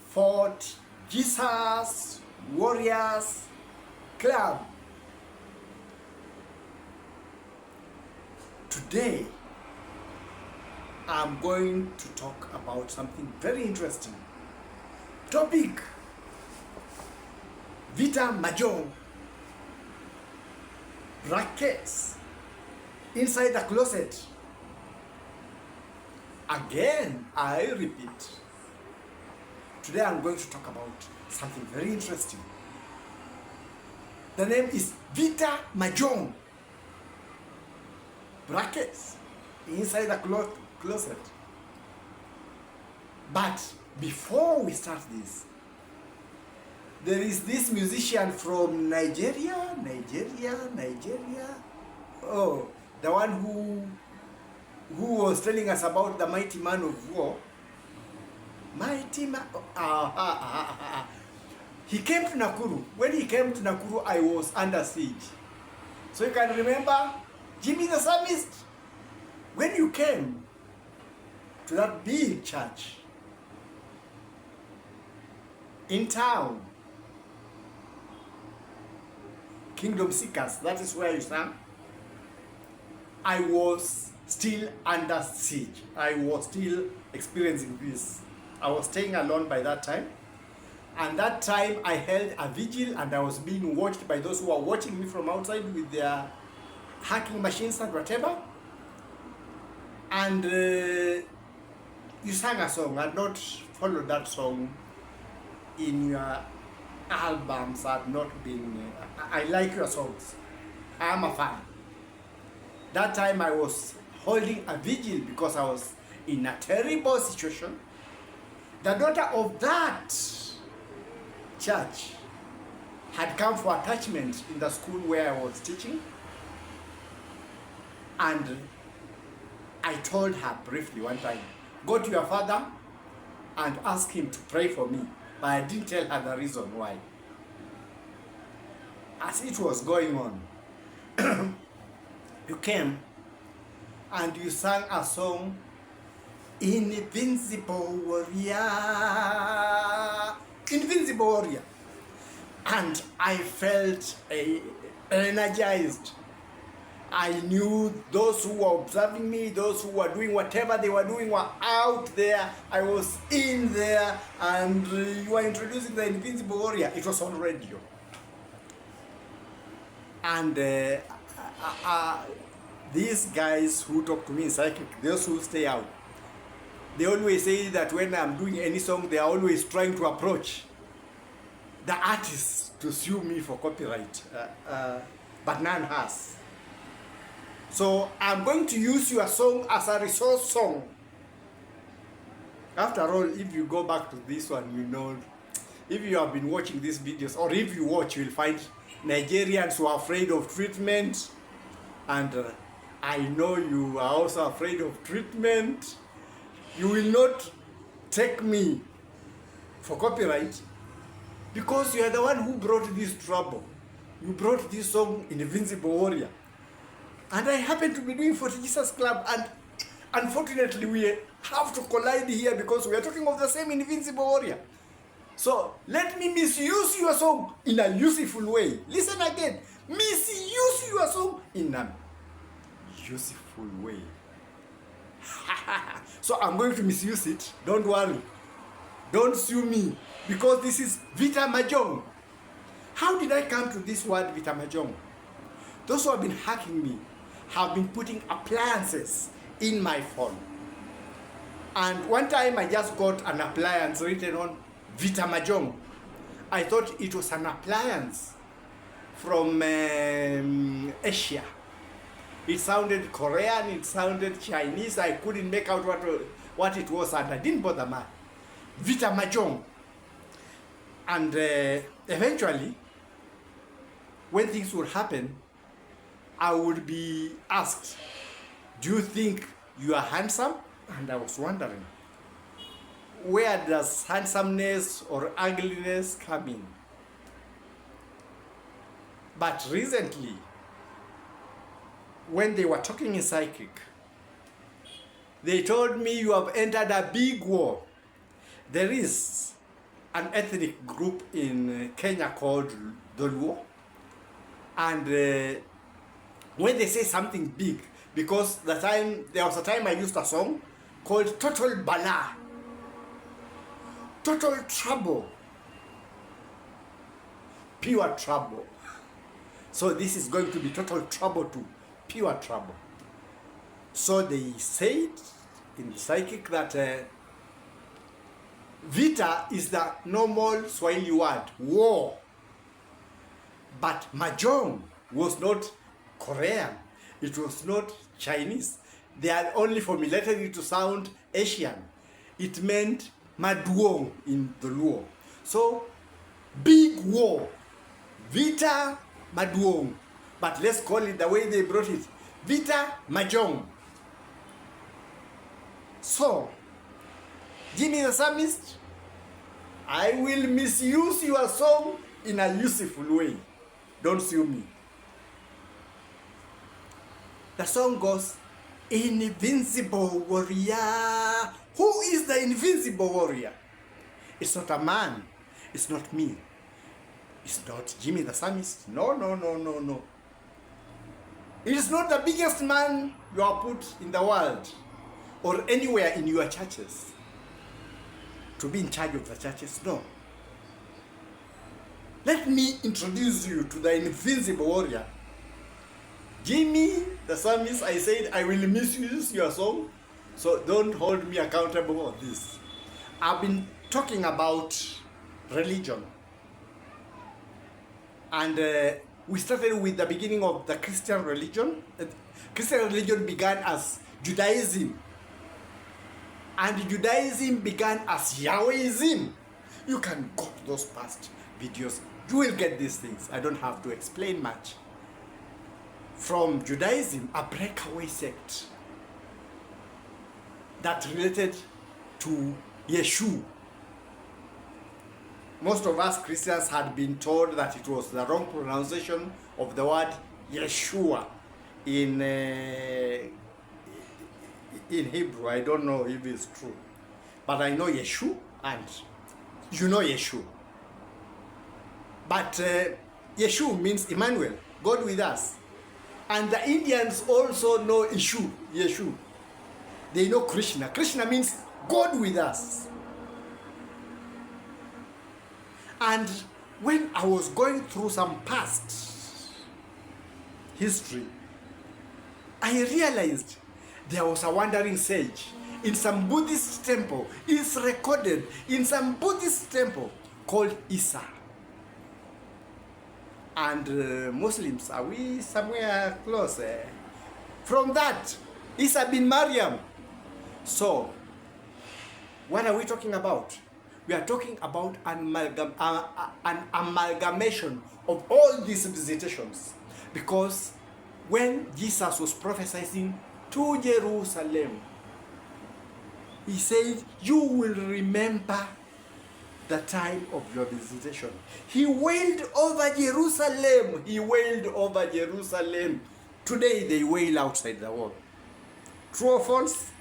Fort Jesus Warriors Club. Today, I'm going to talk about something very interesting. Topic: VITA MAJONG brackets inside the closet. Again, I repeat. Today I'm going to talk about something very interesting. The name is VITA MAJONG brackets inside the closet. But before we start this, there is this musician from Nigeria. Oh, the one who was telling us about the mighty man of war. Mighty man. He came to Nakuru. When he came to Nakuru, I was under siege. So you can remember Jimmy the Psalmist. When you came to that big church in town, Kingdom Seekers, that is where you sang. I was still under siege. I was still experiencing this. I was staying alone by that time. And that time I held a vigil and I was being watched by those who were watching me from outside with their hacking machines and whatever. And you sang a song. I had not followed that song in your albums. I have not been... I like your songs. I am a fan. That time I was holding a vigil because I was in a terrible situation. The daughter of that church had come for attachment in the school where I was teaching. And I told her briefly one time, go to your father and ask him to pray for me. But I didn't tell her the reason why. As it was going on, you came and you sang a song, Invincible Warrior. Invincible Warrior. And I felt energized. I knew those who were observing me, those who were doing whatever they were doing were out there. I was in there, and you were introducing the Invincible Warrior. It was on radio. And these guys who talk to me in psychic, those who stay out, they always say that when I'm doing any song, they are always trying to approach the artists to sue me for copyright, but none has. So I'm going to use your song as a resource song. After all, if you go back to this one, you know, if you have been watching these videos, or if you watch, you will find Nigerians who are afraid of treatment, and I know you are also afraid of treatment. You will not take me for copyright because you are the one who brought this trouble. You brought this song, Invincible Warrior. And I happen to be doing for Jesus Club, and unfortunately we have to collide here because we are talking of the same Invincible Warrior. So let me misuse your song in a useful way. Listen again. Misuse your song in a useful way. So I'm going to misuse it. Don't worry. Don't sue me because this is VITA MAJONG. How did I come to this word VITA MAJONG? Those who have been hacking me have been putting appliances in my phone. And one time I just got an appliance written on VITA MAJONG. I thought it was an appliance from Asia. It sounded Korean, it sounded Chinese. I couldn't make out what it was, and I didn't bother man. VITA MAJONG. And eventually, when things would happen, I would be asked, do you think you are handsome? And I was wondering, where does handsomeness or ugliness come in? But recently, when they were talking in psychic, they told me you have entered a big war. There is an ethnic group in Kenya called the Luo. And when they say something big, because there was a time I used a song called Total Bala, Total Trouble, Pure Trouble. So this is going to be total trouble too, pure trouble. So they said in psychic that VITA is the normal Swahili word, war. But Mahjong was not Korean, it was not Chinese. They had only formulated it to sound Asian. It meant Maduong in the Luo. So, big war, VITA Maduong. But let's call it the way they brought it, VITA Mahjong. So, Jimmy the Psalmist, I will misuse your song in a useful way. Don't sue me. The song goes, Invincible warrior. Who is the invincible warrior? It's not a man. It's not me. It's not Jimmy the Psalmist. No, no, no, no, no. It is not the biggest man you are put in the world or anywhere in your churches to be in charge of the churches. No. Let me introduce you to the invincible warrior. Jimmy the Psalmist, I said I will misuse your song, so don't hold me accountable on this. I've been talking about religion. And we started with the beginning of the Christian religion. Christian religion began as Judaism. And Judaism began as Yahwehism. You can go to those past videos. You will get these things. I don't have to explain much. From Judaism, a breakaway sect that related to Yeshua. Most of us Christians had been told that it was the wrong pronunciation of the word Yeshua in Hebrew. I don't know if it's true. But I know Yeshua and you know Yeshua. But Yeshua means Emmanuel, God with us. And the Indians also know Yeshua. They know Krishna. Krishna means God with us. And when I was going through some past history, I realized there was a wandering sage in some Buddhist temple. It's recorded in some Buddhist temple called Isa. And Muslims, are we somewhere close? From that, Isa bin Maryam. So, what are we talking about? We are talking about an amalgamation of all these visitations. Because when Jesus was prophesying to Jerusalem, he said, you will remember the time of your visitation. He wailed over Jerusalem. He wailed over Jerusalem. Today they wail outside the wall. True or false?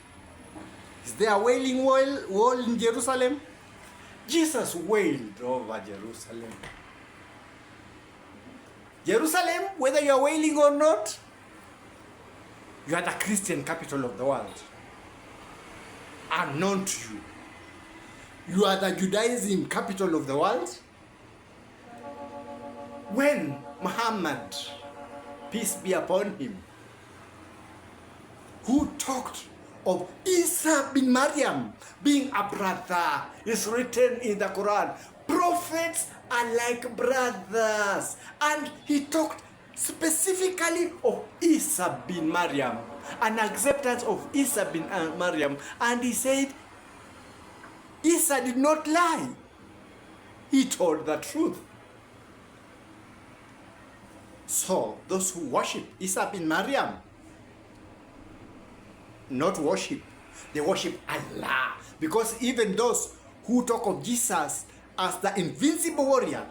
Is there a wailing wall in Jerusalem? Jesus wailed over Jerusalem. Jerusalem, whether you are wailing or not, you are the Christian capital of the world. Unknown to you. You are the Judaism capital of the world. When Muhammad, peace be upon him, who talked of Isa bin Maryam being a brother, is written in the Quran. Prophets are like brothers. And he talked specifically of Isa bin Maryam, an acceptance of Isa bin Maryam. And he said, Isa did not lie. He told the truth. So, those who worship Isa bin Maryam, not worship, they worship Allah. Because even those who talk of Jesus as the invincible warrior,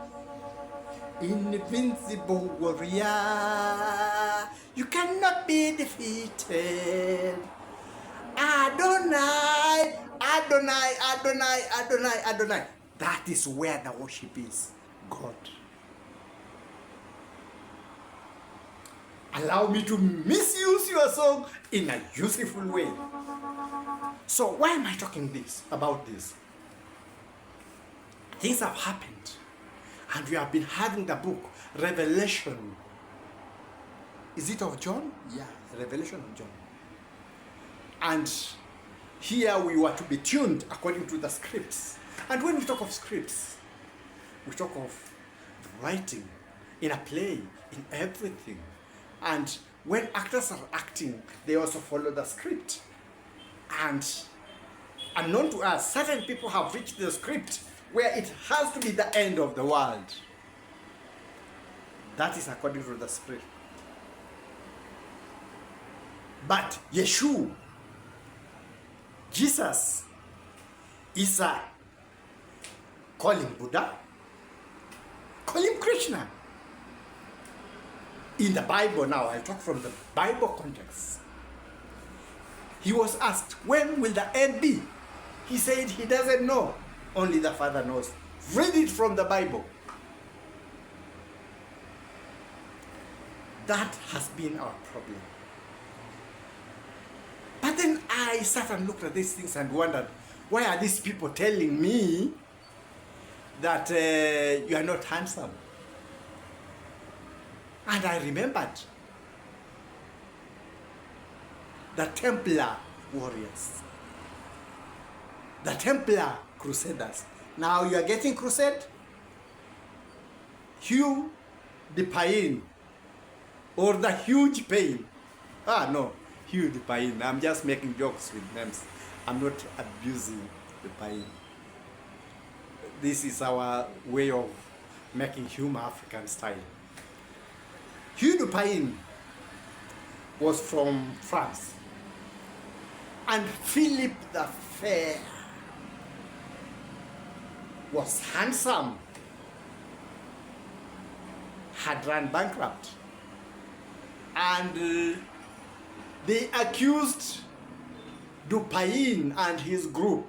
invincible warrior, you cannot be defeated. Adonai, Adonai, Adonai, Adonai, Adonai. That is where the worship is, God. Allow me to misuse your song in a useful way. So why am I talking about this? Things have happened, and we have been having the book Revelation. Is it of John? Yeah, Revelation of John. And here we were to be tuned according to the scripts. And when we talk of scripts, we talk of writing in a play, in everything. And when actors are acting, they also follow the script. And unknown to us, certain people have reached the script where it has to be the end of the world. That is according to the script. But Yeshua, Jesus, Isa, call him Buddha, call him Krishna. In the Bible now, I talk from the Bible context. He was asked, when will the end be? He said he doesn't know. Only the Father knows. Read it from the Bible. That has been our problem. But then I sat and looked at these things and wondered, why are these people telling me that you are not handsome? And I remembered the Templar warriors, the Templar crusaders. Now you are getting crusade? Hugh the Pain, or the huge pain. No, Hugh the Pain. I'm just making jokes with names. I'm not abusing the pain. This is our way of making humor African style. Hugh the Pain was from France. And Philip the Fair was handsome, had run bankrupt. And they accused Dupain and his group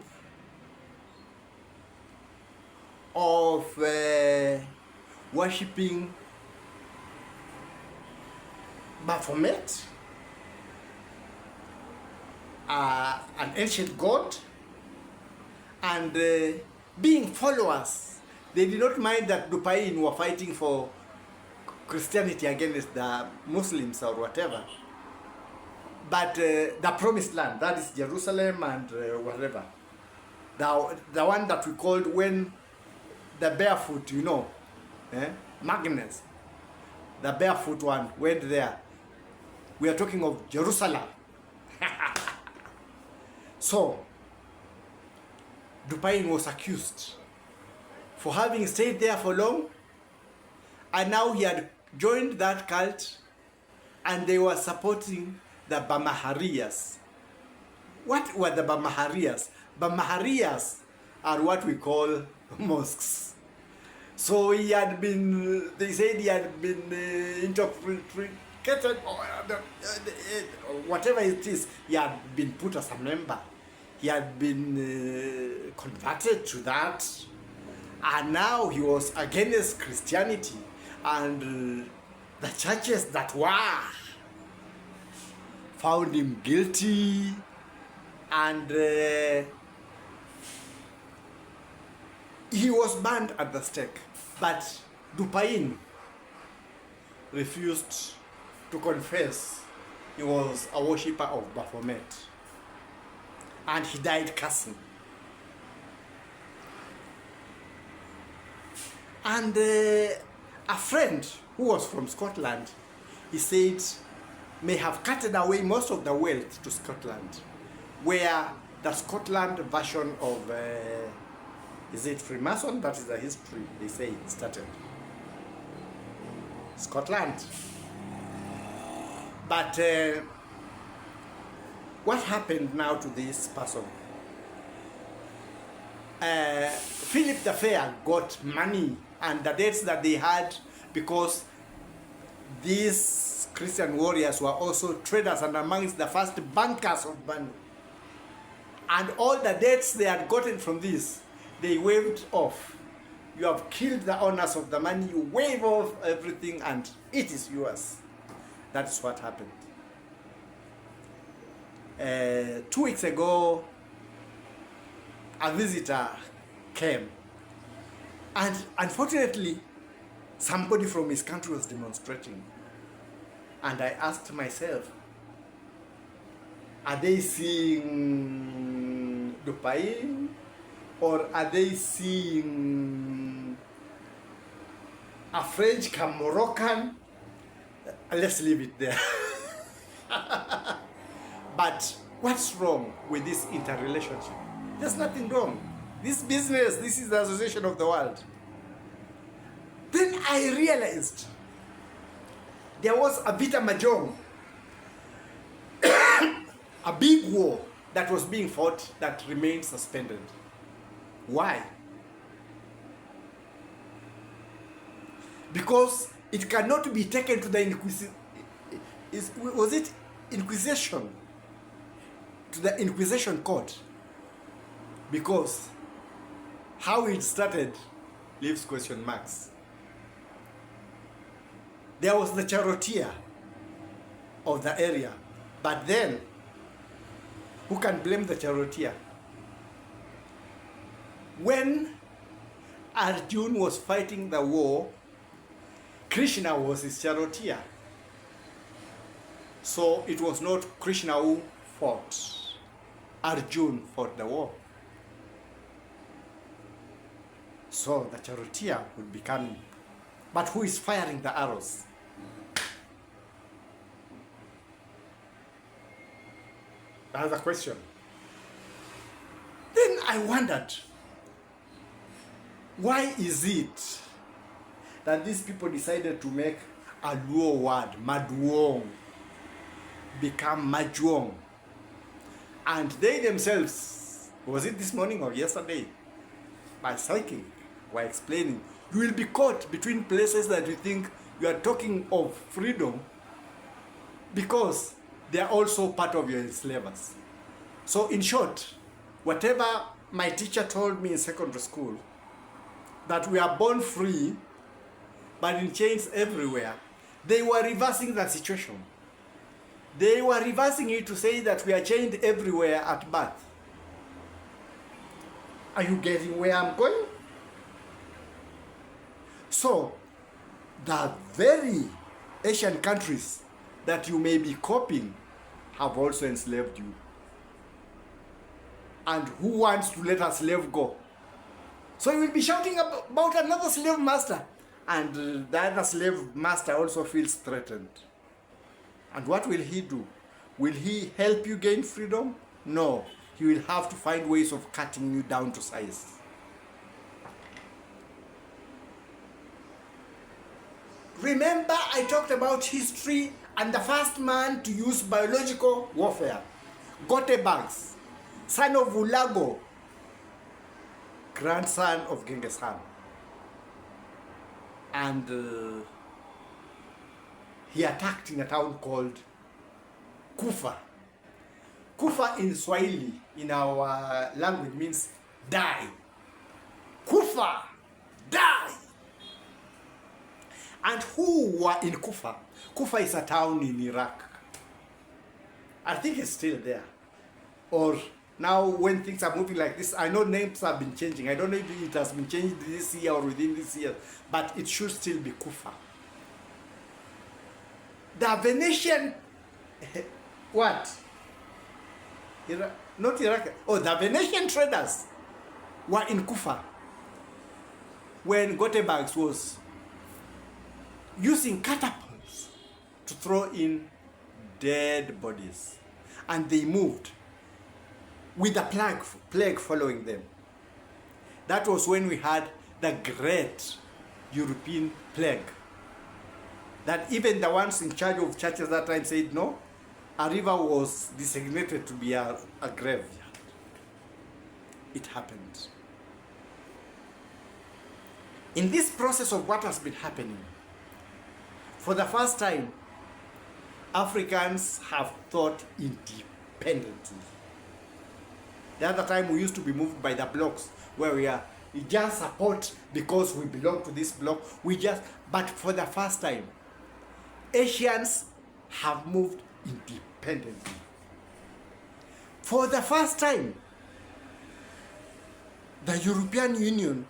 of worshipping Baphomet, an ancient god, and being followers. They did not mind that Dupain were fighting for Christianity against the Muslims or whatever. But the promised land, that is Jerusalem and whatever. The one that we called when the barefoot, Magnus, the barefoot one went there. We are talking of Jerusalem. So, Dupain was accused for having stayed there for long, and now he had joined that cult, and they were supporting the Bamaharias. What were the Bamaharias? Bamaharias are what we call mosques. So he had been, they said he had been interpreted, or whatever it is, he had been put as a member. He had been converted to that, and now he was against Christianity, and the churches that were found him guilty, and he was burned at the stake. But Dupain refused to confess he was a worshipper of Baphomet, and he died cursing. And a friend who was from Scotland, he said, may have carted away most of the wealth to Scotland, where the Scotland version of, is it Freemason? That is the history, they say it started. Scotland. But what happened now to this person? Philip the Fair got money and the debts that they had, because these Christian warriors were also traders and amongst the first bankers of money. And all the debts they had gotten from this, they waved off. You have killed the owners of the money, you wave off everything and it is yours. That's what happened. 2 weeks ago, a visitor came, and unfortunately, somebody from his country was demonstrating. And I asked myself, are they seeing Dupain, or are they seeing a French Moroccan? Let's leave it there. But what's wrong with this interrelationship? There's nothing wrong. This business, this is the association of the world. Then I realized there was a VITA MAJONG, a big war that was being fought that remained suspended. Why? Because it cannot be taken to the Inquisition? To the Inquisition court. Because how it started leaves question marks. There was the charioteer of the area, but then who can blame the charioteer? When Arjun was fighting the war, Krishna was his charioteer. So it was not Krishna who fought. Arjun fought the war. So the charioteer would be coming. But who is firing the arrows? That's the question. Then I wondered, why is it that these people decided to make a Luo word, Maduong, become Majong? And they themselves, was it this morning or yesterday, by psychic, were explaining, you will be caught between places that you think you are talking of freedom because they are also part of your enslavers. So in short, whatever my teacher told me in secondary school, that we are born free, but in chains everywhere, they were reversing that situation. They were reversing it to say that we are chained everywhere at birth. Are you getting where I'm going? So, the very Asian countries that you may be copying have also enslaved you. And who wants to let a slave go? So you will be shouting about another slave master. And the other slave master also feels threatened. And what will he do? Will he help you gain freedom? No. He will have to find ways of cutting you down to size. Remember, I talked about history and the first man to use biological warfare, Gotebanks, son of Ulago, grandson of Genghis Khan. And he attacked in a town called Kufa. Kufa in Swahili, in our language, means die. Kufa, die. And who were in Kufa? Kufa is a town in Iraq. I think it's still there. Or now when things are moving like this, I know names have been changing. I don't know if it has been changed this year or within this year, but it should still be Kufa. The Venetian, what? Not Iraq. Oh, the Venetian traders were in Kufa when Gotebanks was using catapults to throw in dead bodies. And they moved with the plague following them. That was when we had the great European plague. That even the ones in charge of churches that time said no, a river was designated to be a graveyard. It happened. In this process of what has been happening, for the first time, Africans have thought independently. The other time we used to be moved by the blocks where we are we just support because we belong to this bloc. But for the first time, Asians have moved independently. For the first time, the European Union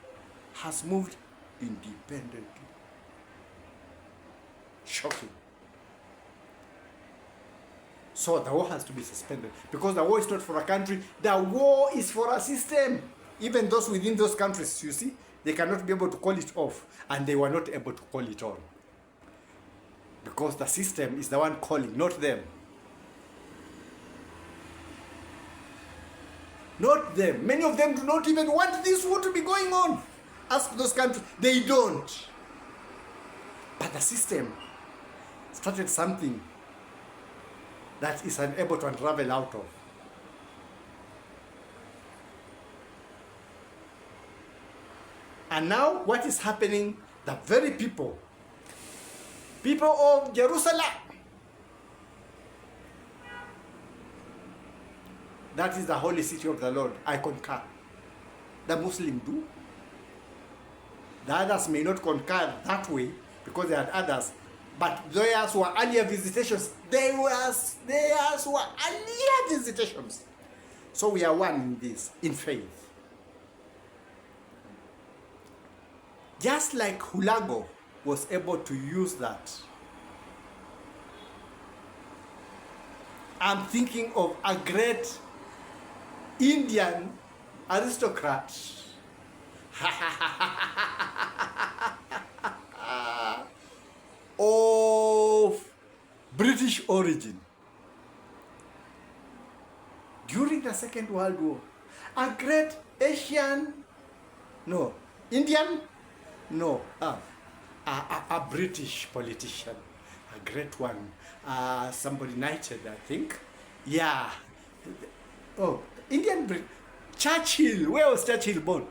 has moved independently. Shocking. So the war has to be suspended, because the war is not for a country, the war is for a system. Even those within those countries, you see, they cannot be able to call it off, and they were not able to call it on. Because the system is the one calling, not them. Not them. Many of them do not even want this war to be going on. Ask those countries, they don't. But the system started something that is unable to unravel out of. And now what is happening? The very people of Jerusalem, that is the holy city of the Lord, I concur. The Muslim do. The others may not concur that way because they had others, but theirs were earlier visitations. Theirs were earlier visitations. So we are one in this, in faith. Just like Hulago was able to use that, I'm thinking of a great Indian aristocrat of British origin during the Second World War. A great a British politician, a great one, somebody knighted, I think. Yeah. Oh, Churchill. Where was Churchill born?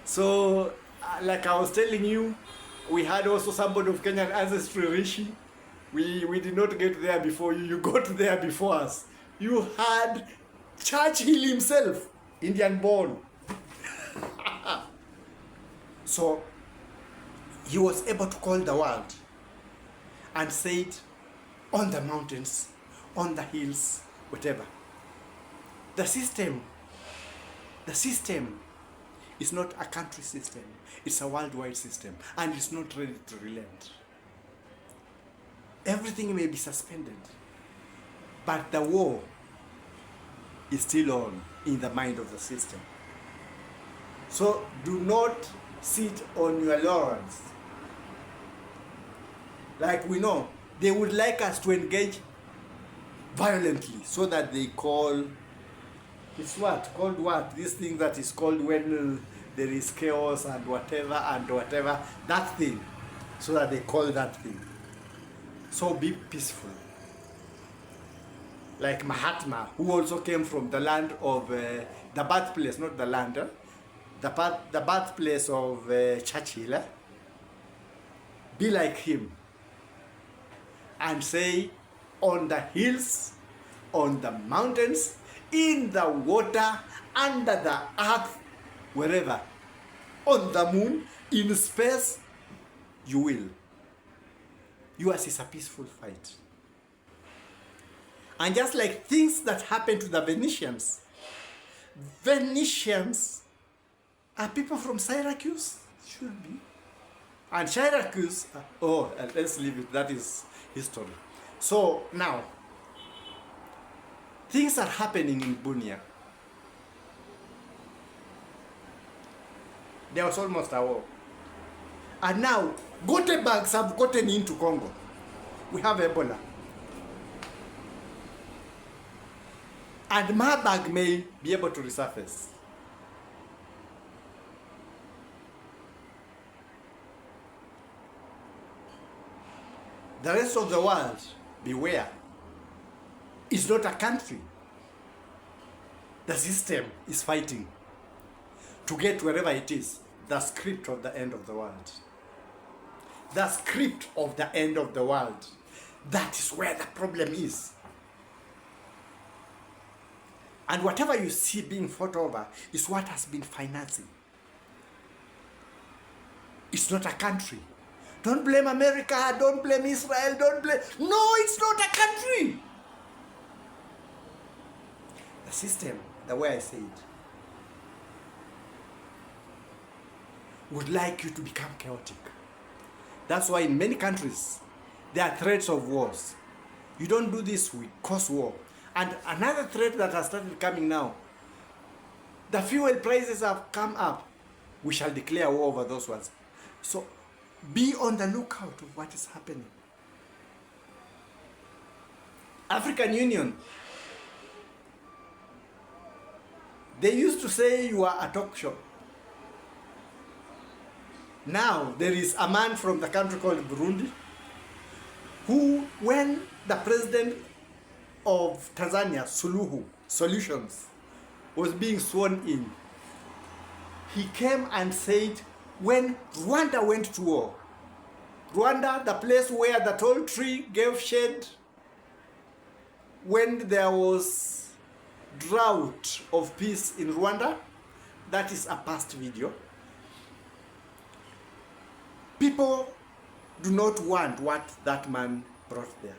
So, like I was telling you, we had also somebody of Kenyan ancestry, Rishi. We did not get there before you. You got there before us. You had Churchill himself, Indian born. So he was able to call the world and say it on the mountains, on the hills, whatever. The system is not a country system. It's a worldwide system, and it's not ready to relent. Everything may be suspended, but the war is still on in the mind of the system. So do not sit on your laurels. Like we know, they would like us to engage violently so that they call, it's what? Called what? This thing that is called when there is chaos and whatever, that thing. So that they call that thing. So be peaceful. Like Mahatma, who also came from the land of, the birthplace, not the land, the birthplace of Churchill. Be like him and say, on the hills, on the mountains, in the water, under the earth, wherever, on the moon, in space, you will. Yours is a peaceful fight. And just like things that happened to the Venetians are people from Syracuse, should be. And Syracuse, let's leave it, that is history. So now, things are happening in Bunia. There was almost a war. And now, Gotebags have gotten into Congo. We have Ebola. And Marburg may be able to resurface. The rest of the world, beware. It's not a country. The system is fighting to get wherever it is, the script of the end of the world. The script of the end of the world. That is where the problem is. And whatever you see being fought over is what has been financing. It's not a country. Don't blame America, don't blame Israel, don't blame... No, it's not a country. The system, the way I say it, would like you to become chaotic. That's why in many countries, there are threats of wars. You don't do this, we cause war. And another threat that has started coming now, the fuel prices have come up. We shall declare war over those ones. So be on the lookout of what is happening. African Union, they used to say you are a talk show. Now there is a man from the country called Burundi who, when the president of Tanzania, Solutions, was being sworn in, he came and said, when Rwanda went to war, Rwanda, the place where the tall tree gave shade, when there was drought of peace in Rwanda, that is a past video. People do not want what that man brought there.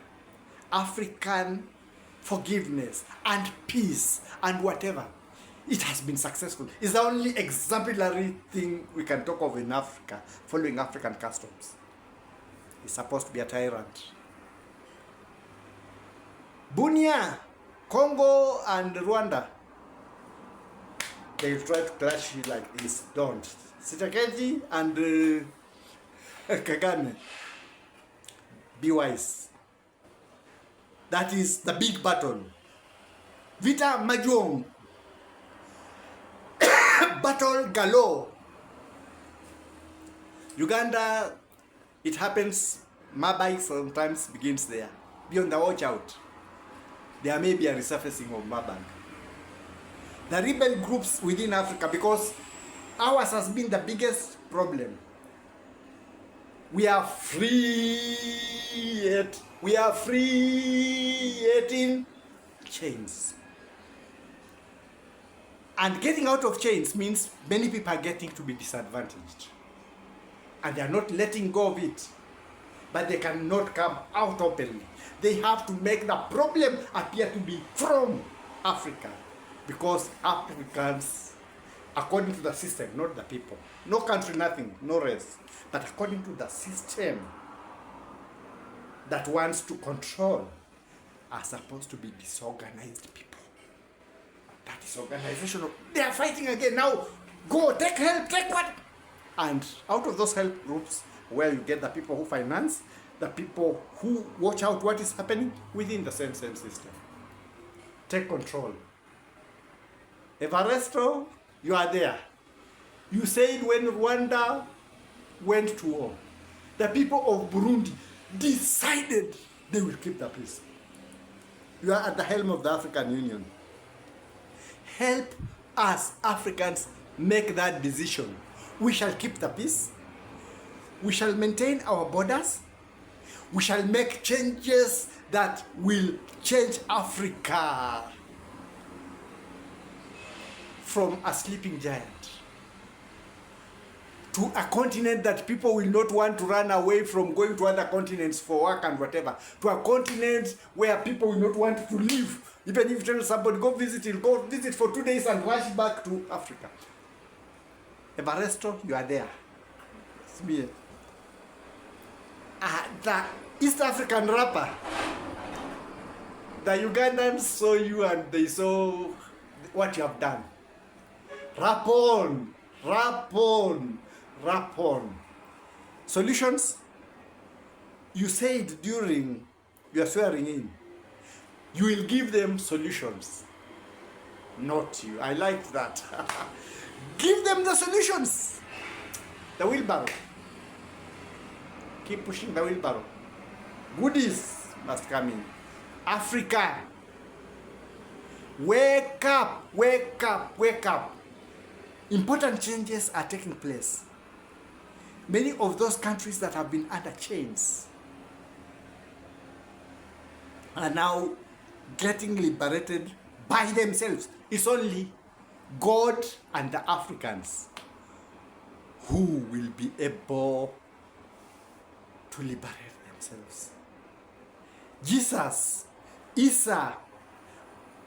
African forgiveness and peace and whatever. It has been successful. It's the only exemplary thing we can talk of in Africa, following African customs. It's supposed to be a tyrant. Bunia, Congo and Rwanda, they try to clash it like this. Don't. Tshisekedi and Kagame, be wise. That is the big battle. VITA MAJONG. Battle galore. Uganda, it happens, Mabai sometimes begins there. Be on the watch out. There may be a resurfacing of Mabai. The rebel groups within Africa, because ours has been the biggest problem. We are free yet. We are free yet in chains. And getting out of chains means many people are getting to be disadvantaged. And they are not letting go of it. But they cannot come out openly. They have to make the problem appear to be from Africa. Because Africans, according to the system, not the people. No country, nothing, no race. But according to the system that wants to control, are supposed to be disorganized people. That is organization. They are fighting again now. Go, take help, take what? And out of those help groups, where you get the people who finance, the people who watch out what is happening within the same system. Take control. Everesto, you are there. You said when Rwanda went to war, the people of Burundi decided they will keep the peace. You are at the helm of the African Union. Help us Africans make that decision. We shall keep the peace. We shall maintain our borders. We shall make changes that will change Africa from a sleeping giant to a continent that people will not want to run away from, going to other continents for work and whatever, to a continent where people will not want to live. Even if you tell somebody, go visit, he'll go visit for 2 days and rush back to Africa. Everesto, you are there. It's me. The East African rapper, the Ugandans saw you and they saw what you have done. Rap on, rap on, rap on. Solutions, you said during your swearing in, you will give them solutions. Not you. I like that. Give them the solutions. The wheelbarrow. Keep pushing the wheelbarrow. Goodies must come in. Africa. Wake up, wake up, wake up. Important changes are taking place. Many of those countries that have been under chains are now getting liberated by themselves. It's only God and the Africans who will be able to liberate themselves. Jesus, Isa,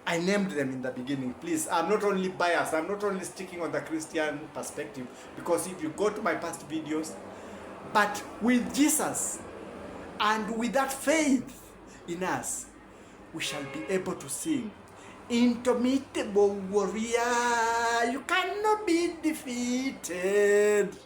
I named them in the beginning. Please, I'm not only biased, I'm not only sticking on the Christian perspective, because if you go to my past videos, but with Jesus and with that faith in us, we shall be able to sing, indomitable warrior, you cannot be defeated.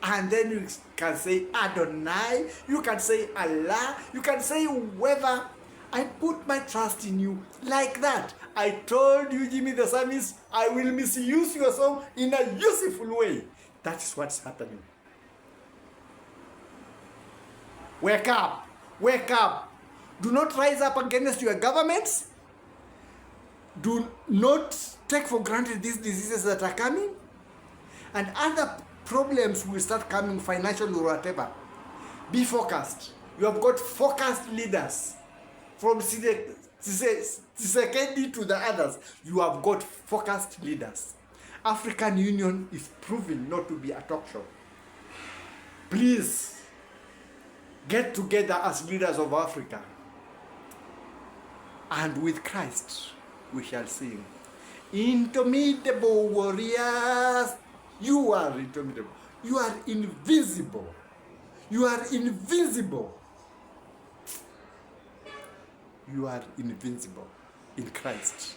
And then you can say Adonai, you can say Allah, you can say whoever. I put my trust in you, like that. I told you, Jimmy the Psalmist, I will misuse your song in a useful way. That is what's happening. Wake up, wake up. Do not rise up against your governments. Do not take for granted these diseases that are coming. And other problems will start coming, financial or whatever. Be focused. You have got focused leaders. From Tshisekedi to the others, you have got focused leaders. African Union is proving not to be a talk show. Please, get together as leaders of Africa. And with Christ, we shall sing, indomitable warriors, you are indomitable. You are invincible. You are invincible. You are invincible in Christ,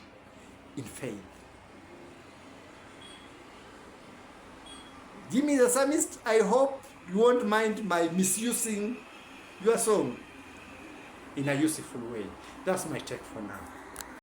in faith. Jimmy the Psalmist, I hope you won't mind my misusing your song in a useful way. That's my take for now.